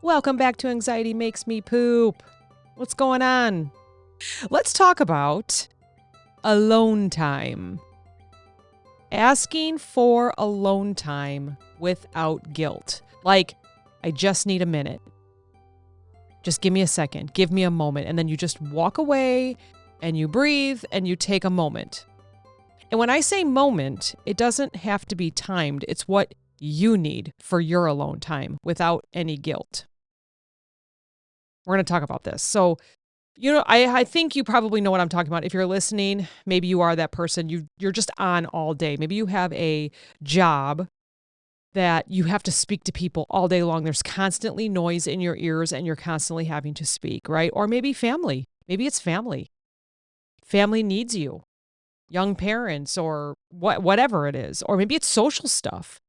Welcome back to Anxiety Makes Me Poop. What's going on? Let's talk about alone time. Asking for alone time without guilt. Like, I just need a minute. Just give me a second. Give me a moment. And then you just walk away and you breathe and you take a moment. And when I say moment, it doesn't have to be timed. It's what you need for your alone time without any guilt. We're going to talk about this. So, I think you probably know what I'm talking about. If you're listening, maybe you are that person. You're just on all day. Maybe you have a job that you have to speak to people all day long. There's constantly noise in your ears and you're constantly having to speak, right? Or maybe family. Maybe it's family. Family needs you. Young parents or whatever it is. Or maybe it's social stuff.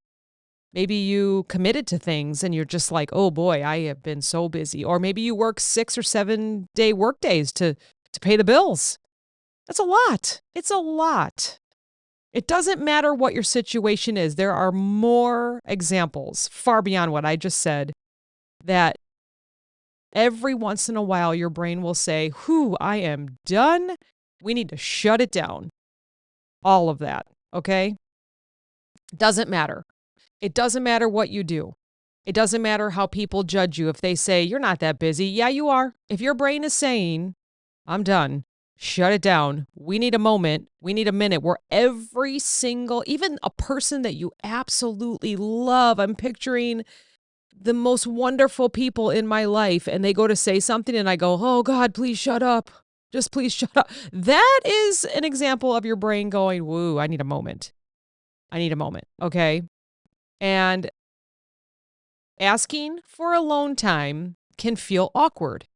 Maybe you committed to things and you're just like, oh boy, I have been so busy. Or maybe you work 6 or 7 day work days to pay the bills. That's a lot. It's a lot. It doesn't matter what your situation is. There are more examples far beyond what I just said that every once in a while your brain will say, whew, I am done. We need to shut it down. All of that. Okay. Doesn't matter. It doesn't matter what you do. It doesn't matter how people judge you. If they say, you're not that busy. Yeah, you are. If your brain is saying, I'm done, shut it down. We need a moment. We need a minute where every single, even a person that you absolutely love, I'm picturing the most wonderful people in my life, and they go to say something and I go, oh God, please shut up. Just please shut up. That is an example of your brain going, woo, I need a moment. I need a moment. Okay. And asking for alone time can feel awkward.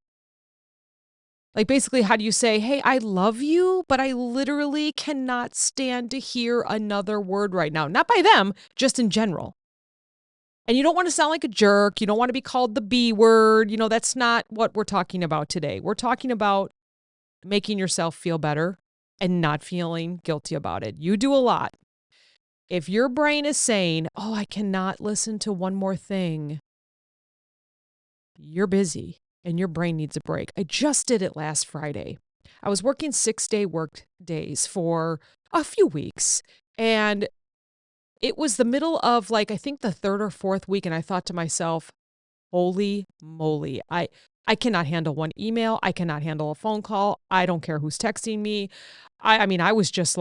Like basically, how do you say, hey, I love you, but I literally cannot stand to hear another word right now. Not by them, just in general. And you don't want to sound like a jerk. You don't want to be called the B word. That's not what we're talking about today. We're talking about making yourself feel better and not feeling guilty about it. You do a lot. If your brain is saying, oh, I cannot listen to one more thing, you're busy and your brain needs a break. I just did it last Friday. I was working 6-day work days for a few weeks, and it was the middle of I think the 3rd or 4th week, and I thought to myself, holy moly, I cannot handle one email. I cannot handle a phone call. I don't care who's texting me. I mean, I was just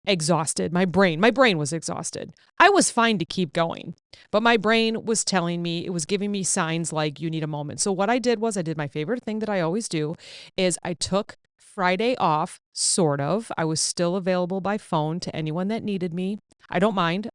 exhausted. My brain was exhausted. I was fine to keep going, but my brain was telling me, it was giving me signs like you need a moment. So what I did was I did my favorite thing that I always do is I took Friday off, sort of. I was still available by phone to anyone that needed me. I don't mind.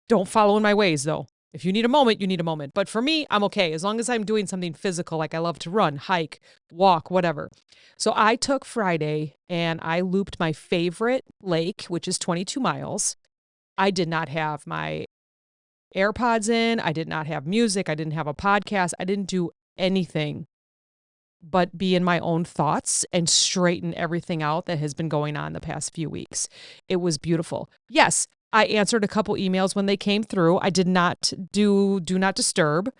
Don't follow in my ways though. If you need a moment, you need a moment. But for me, I'm okay. As long as I'm doing something physical, like I love to run, hike, walk, whatever. So I took Friday and I looped my favorite lake, which is 22 miles. I did not have my AirPods in. I did not have music. I didn't have a podcast. I didn't do anything but be in my own thoughts and straighten everything out that has been going on the past few weeks. It was beautiful. Yes, I answered a couple emails when they came through. I did not do not disturb.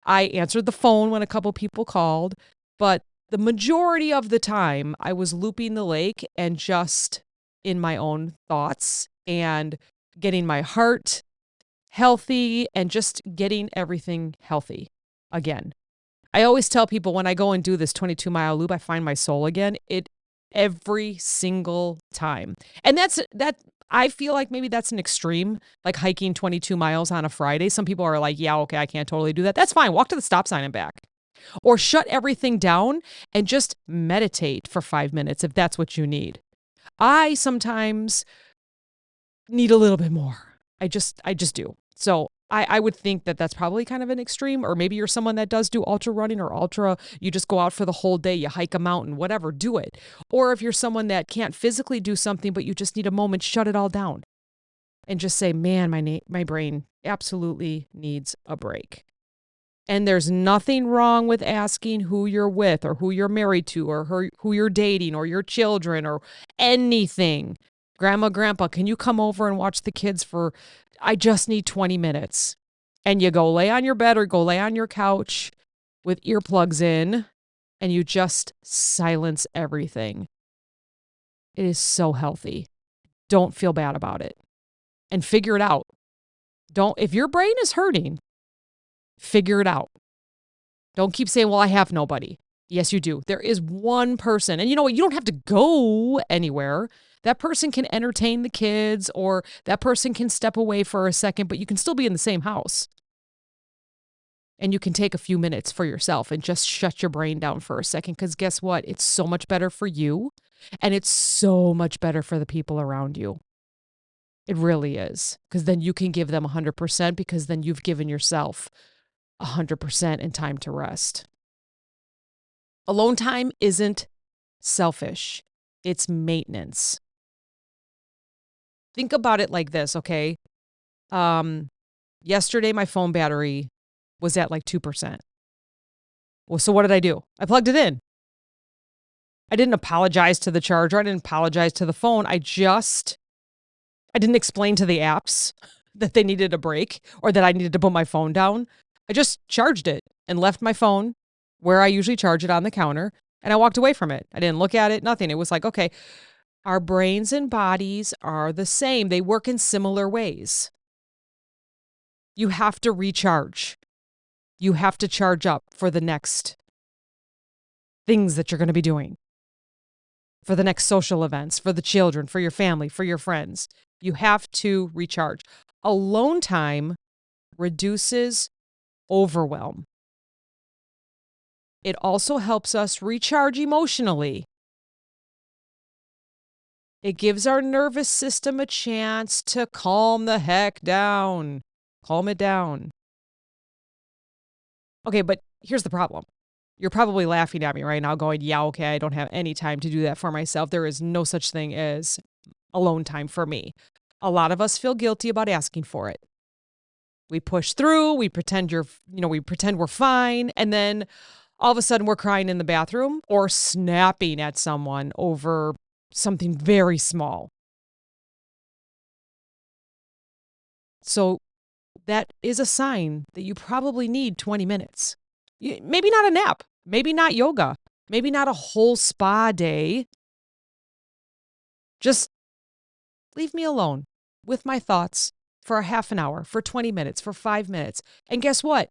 I answered the phone when a couple people called, but the majority of the time I was looping the lake and just in my own thoughts and getting my heart healthy and just getting everything healthy again. I always tell people when I go and do this 22-mile loop, I find my soul again. Every single time. And that I feel like maybe that's an extreme, like hiking 22 miles on a Friday. Some people are like, yeah, okay, I can't totally do that. That's fine. Walk to the stop sign and back. Or shut everything down and just meditate for 5 minutes if that's what you need. I sometimes need a little bit more. I just do. So I would think that that's probably kind of an extreme, or maybe you're someone that does do ultra running or you just go out for the whole day, you hike a mountain, whatever, do it. Or if you're someone that can't physically do something, but you just need a moment, shut it all down and just say, man, my brain absolutely needs a break. And there's nothing wrong with asking who you're with or who you're married to or who you're dating or your children or anything. Grandma, grandpa, can you come over and watch the kids I just need 20 minutes. and you go lay on your bed or go lay on your couch with earplugs in and you just silence everything. It is so healthy. Don't feel bad about it and figure it out. If your brain is hurting, figure it out. Don't keep saying, well, I have nobody. Yes, you do. There is one person. And you know what? You don't have to go anywhere. That person can entertain the kids or that person can step away for a second, but you can still be in the same house. And you can take a few minutes for yourself and just shut your brain down for a second. Because guess what? It's so much better for you. And it's so much better for the people around you. It really is. Because then you can give them 100% because then you've given yourself 100% in time to rest. Alone time isn't selfish. It's maintenance. Think about it like this, okay? Yesterday, my phone battery was at like 2%. Well, so what did I do? I plugged it in. I didn't apologize to the charger. I didn't apologize to the phone. I didn't explain to the apps that they needed a break or that I needed to put my phone down. I just charged it and left my phone where I usually charge it on the counter, and I walked away from it. I didn't look at it, nothing. It was like, okay, our brains and bodies are the same. They work in similar ways. You have to recharge. You have to charge up for the next things that you're going to be doing, for the next social events, for the children, for your family, for your friends. You have to recharge. Alone time reduces overwhelm. It also helps us recharge emotionally. It gives our nervous system a chance to calm the heck down. Calm it down. Okay, but here's the problem. You're probably laughing at me right now going, yeah, okay, I don't have any time to do that for myself. There is no such thing as alone time for me. A lot of us feel guilty about asking for it. We push through, we pretend we're fine, and then all of a sudden we're crying in the bathroom or snapping at someone over something very small. So that is a sign that you probably need 20 minutes. Maybe not a nap, maybe not yoga, maybe not a whole spa day. Just leave me alone with my thoughts for a half an hour, for 20 minutes, for 5 minutes. And guess what?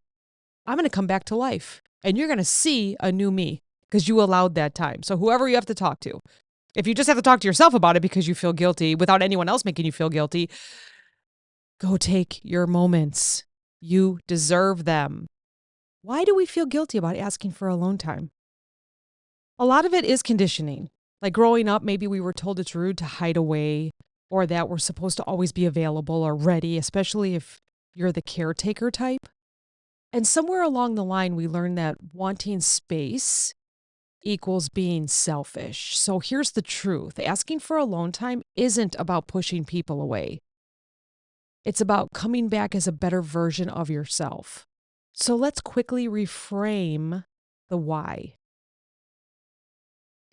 I'm going to come back to life. And you're going to see a new me because you allowed that time. So whoever you have to talk to, if you just have to talk to yourself about it because you feel guilty without anyone else making you feel guilty, go take your moments. You deserve them. Why do we feel guilty about asking for alone time? A lot of it is conditioning. Like growing up, maybe we were told it's rude to hide away or that we're supposed to always be available or ready, especially if you're the caretaker type. And somewhere along the line, we learned that wanting space equals being selfish. So here's the truth. Asking for alone time isn't about pushing people away. It's about coming back as a better version of yourself. So let's quickly reframe the why.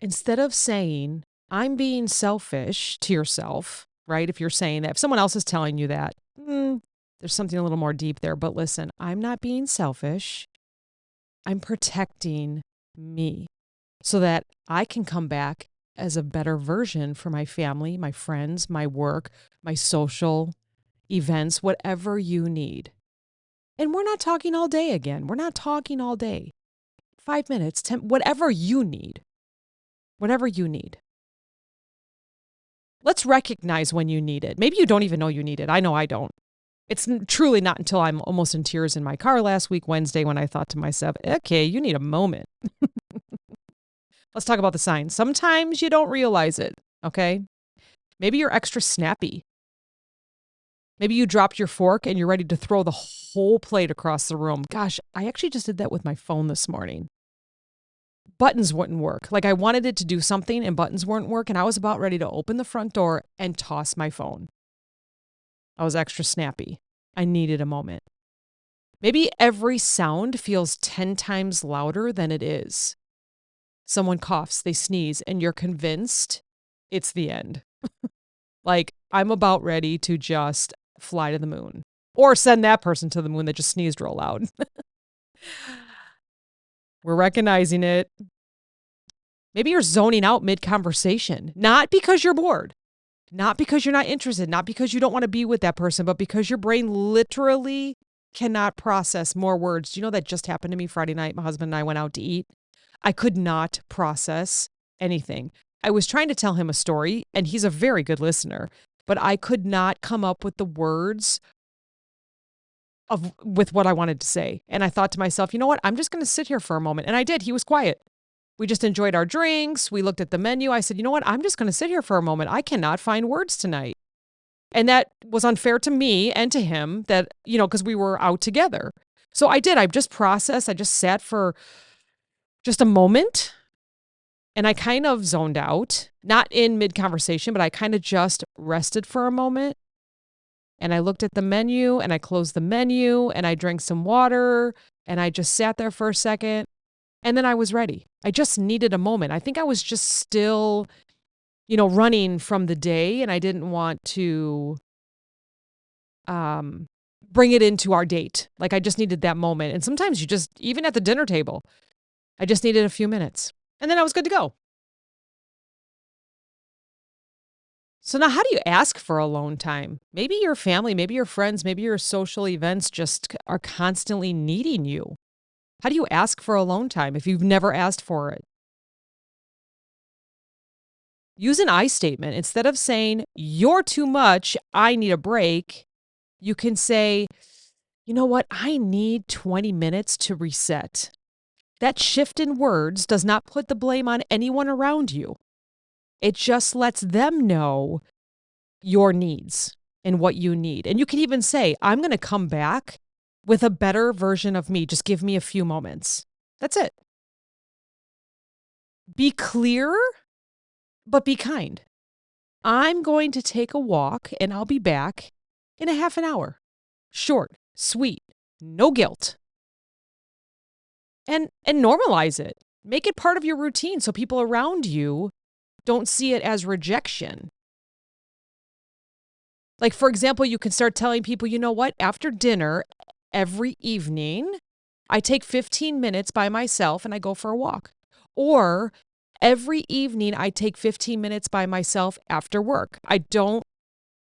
Instead of saying, I'm being selfish to yourself, right? If you're saying that, if someone else is telling you that, there's something a little more deep there. But listen, I'm not being selfish. I'm protecting me so that I can come back as a better version for my family, my friends, my work, my social events, whatever you need. And we're not talking all day again. We're not talking all day. 5 minutes, 10, whatever you need. Whatever you need. Let's recognize when you need it. Maybe you don't even know you need it. I know I don't. It's truly not until I'm almost in tears in my car last week, Wednesday, when I thought to myself, okay, you need a moment. Let's talk about the signs. Sometimes you don't realize it, okay? Maybe you're extra snappy. Maybe you dropped your fork and you're ready to throw the whole plate across the room. Gosh, I actually just did that with my phone this morning. Buttons wouldn't work. Like I wanted it to do something and buttons weren't working. I was about ready to open the front door and toss my phone. I was extra snappy. I needed a moment. Maybe every sound feels 10 times louder than it is. Someone coughs, they sneeze, and you're convinced it's the end. Like I'm about ready to just fly to the moon. Or send that person to the moon that just sneezed real loud. We're recognizing it. Maybe you're zoning out mid-conversation, not because you're bored, not because you're not interested, not because you don't want to be with that person, but because your brain literally cannot process more words. Do you know that just happened to me Friday night? My husband and I went out to eat. I could not process anything. I was trying to tell him a story, and he's a very good listener, but I could not come up with the words with what I wanted to say. And I thought to myself, you know what? I'm just going to sit here for a moment. And I did. He was quiet. We just enjoyed our drinks. We looked at the menu. I said, you know what? I'm just going to sit here for a moment. I cannot find words tonight. And that was unfair to me and to him that, because we were out together. So I did. I just processed. I just sat for just a moment and I kind of zoned out, not in mid-conversation, but I kind of just rested for a moment. And I looked at the menu and I closed the menu and I drank some water and I just sat there for a second and then I was ready. I just needed a moment. I think I was just still, running from the day and I didn't want to bring it into our date. Like I just needed that moment. And sometimes you just, even at the dinner table, I just needed a few minutes and then I was good to go. So now how do you ask for alone time? Maybe your family, maybe your friends, maybe your social events just are constantly needing you. How do you ask for alone time if you've never asked for it? Use an I statement. Instead of saying, you're too much, I need a break, you can say, you know what, I need 20 minutes to reset. That shift in words does not put the blame on anyone around you. It just lets them know your needs and what you need. And you can even say, I'm going to come back with a better version of me. Just give me a few moments. That's it. Be clear, but be kind. I'm going to take a walk and I'll be back in a half an hour. Short, sweet, no guilt. And normalize it. Make it part of your routine so people around you don't see it as rejection. Like, for example, you can start telling people, you know what, after dinner, every evening, I take 15 minutes by myself and I go for a walk. Or every evening, I take 15 minutes by myself after work. I don't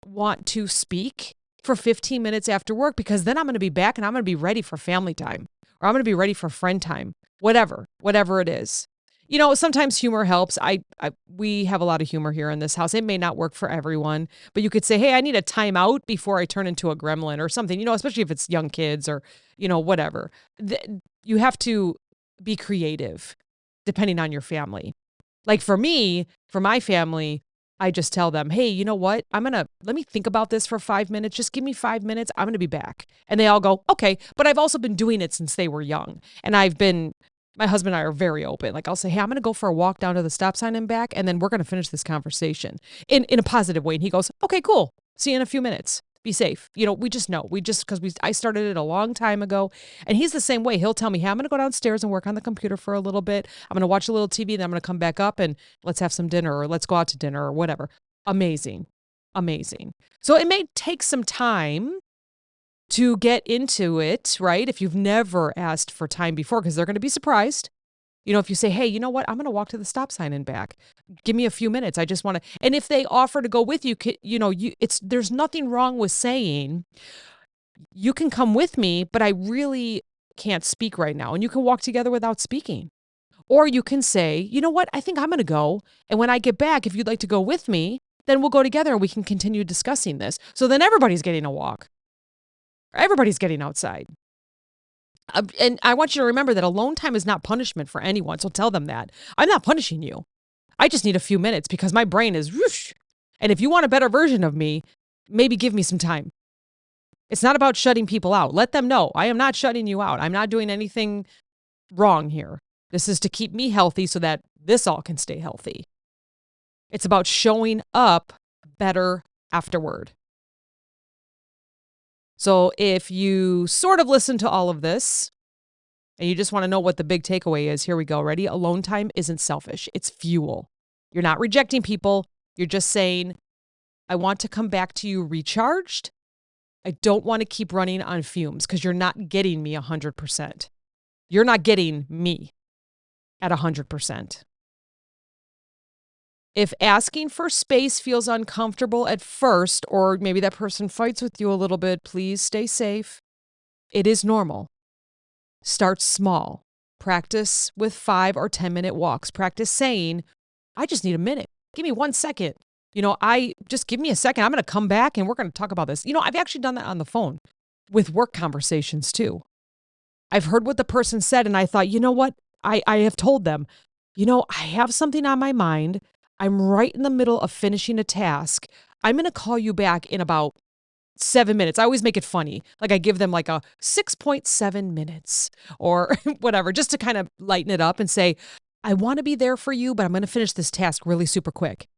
want to speak for 15 minutes after work because then I'm going to be back and I'm going to be ready for family time or I'm going to be ready for friend time, whatever it is. Sometimes humor helps. We have a lot of humor here in this house. It may not work for everyone, but you could say, hey, I need a timeout before I turn into a gremlin or something, especially if it's young kids or, whatever. You have to be creative depending on your family. Like for me, for my family, I just tell them, hey, you know what? Let me think about this for 5 minutes. Just give me 5 minutes. I'm going to be back. And they all go, okay. But I've also been doing it since they were young. And my husband and I are very open. Like I'll say, hey, I'm going to go for a walk down to the stop sign and back, and then we're going to finish this conversation in a positive way. And he goes, okay, cool. See you in a few minutes. Be safe. We just know. Because I started it a long time ago. And he's the same way. He'll tell me, hey, I'm going to go downstairs and work on the computer for a little bit. I'm going to watch a little TV, then I'm going to come back up and let's have some dinner or let's go out to dinner or whatever. Amazing. So it may take some time to get into it, right? If you've never asked for time before, because they're going to be surprised. If you say, hey, you know what? I'm going to walk to the stop sign and back. Give me a few minutes. I just want to. And if they offer to go with you, there's nothing wrong with saying, you can come with me, but I really can't speak right now. And you can walk together without speaking. Or you can say, you know what? I think I'm going to go. And when I get back, if you'd like to go with me, then we'll go together and we can continue discussing this. So then everybody's getting a walk. Everybody's getting outside. And I want you to remember that alone time is not punishment for anyone. So tell them that. I'm not punishing you. I just need a few minutes because my brain is whoosh. And if you want a better version of me, maybe give me some time. It's not about shutting people out. Let them know I am not shutting you out. I'm not doing anything wrong here. This is to keep me healthy so that this all can stay healthy. It's about showing up better afterward. So if you sort of listen to all of this and you just want to know what the big takeaway is, here we go. Ready? Alone time isn't selfish. It's fuel. You're not rejecting people. You're just saying, I want to come back to you recharged I don't want to keep running on fumes because you're not getting me 100%. You're not getting me at 100%. If asking for space feels uncomfortable at first, or maybe that person fights with you a little bit, please stay safe. It is normal. Start small. Practice with 5 or 10-minute walks. Practice saying, I just need a minute. Give me 1 second. I just give me a second. I'm going to come back and we're going to talk about this. I've actually done that on the phone with work conversations too. I've heard what the person said and I thought, you know what? I have told them, I have something on my mind. I'm right in the middle of finishing a task. I'm going to call you back in about 7 minutes. I always make it funny. Like I give them like a 6.7 minutes or whatever, just to kind of lighten it up and say, I want to be there for you, but I'm going to finish this task really super quick.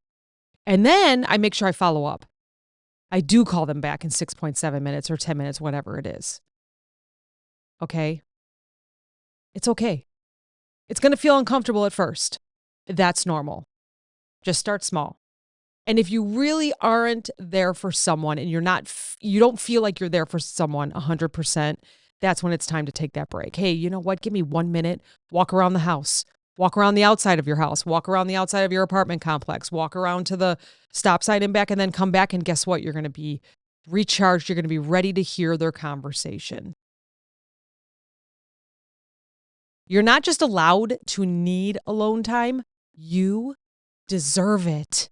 And then I make sure I follow up. I do call them back in 6.7 minutes or 10 minutes, whatever it is. Okay? It's okay. It's going to feel uncomfortable at first. That's normal. Just start small. And if you really aren't there for someone and you don't feel like you're there for someone 100%, that's when it's time to take that break. Hey, you know what? Give me 1 minute. Walk around the house. Walk around the outside of your house. Walk around the outside of your apartment complex. Walk around to the stop sign and back, and then come back. And guess what? You're going to be recharged. You're going to be ready to hear their conversation. You're not just allowed to need alone time. You deserve it.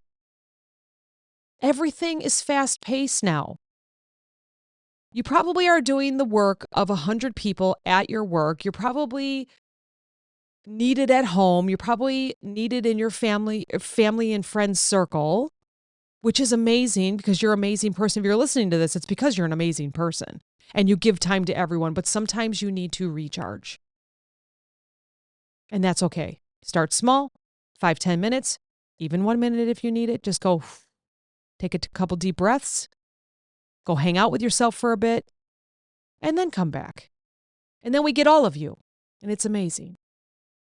Everything is fast paced now. You probably are doing the work of 100 people at your work. You're probably needed at home. You're probably needed in your family and friends circle, which is amazing because you're an amazing person. If you're listening to this, it's because you're an amazing person and you give time to everyone, but sometimes you need to recharge. And that's okay. Start small, 5-10 minutes, even 1 minute if you need it. Just go take a couple deep breaths, go hang out with yourself for a bit, and then come back. And then we get all of you, and it's amazing.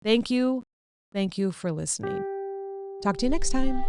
Thank you. Thank you for listening. Talk to you next time.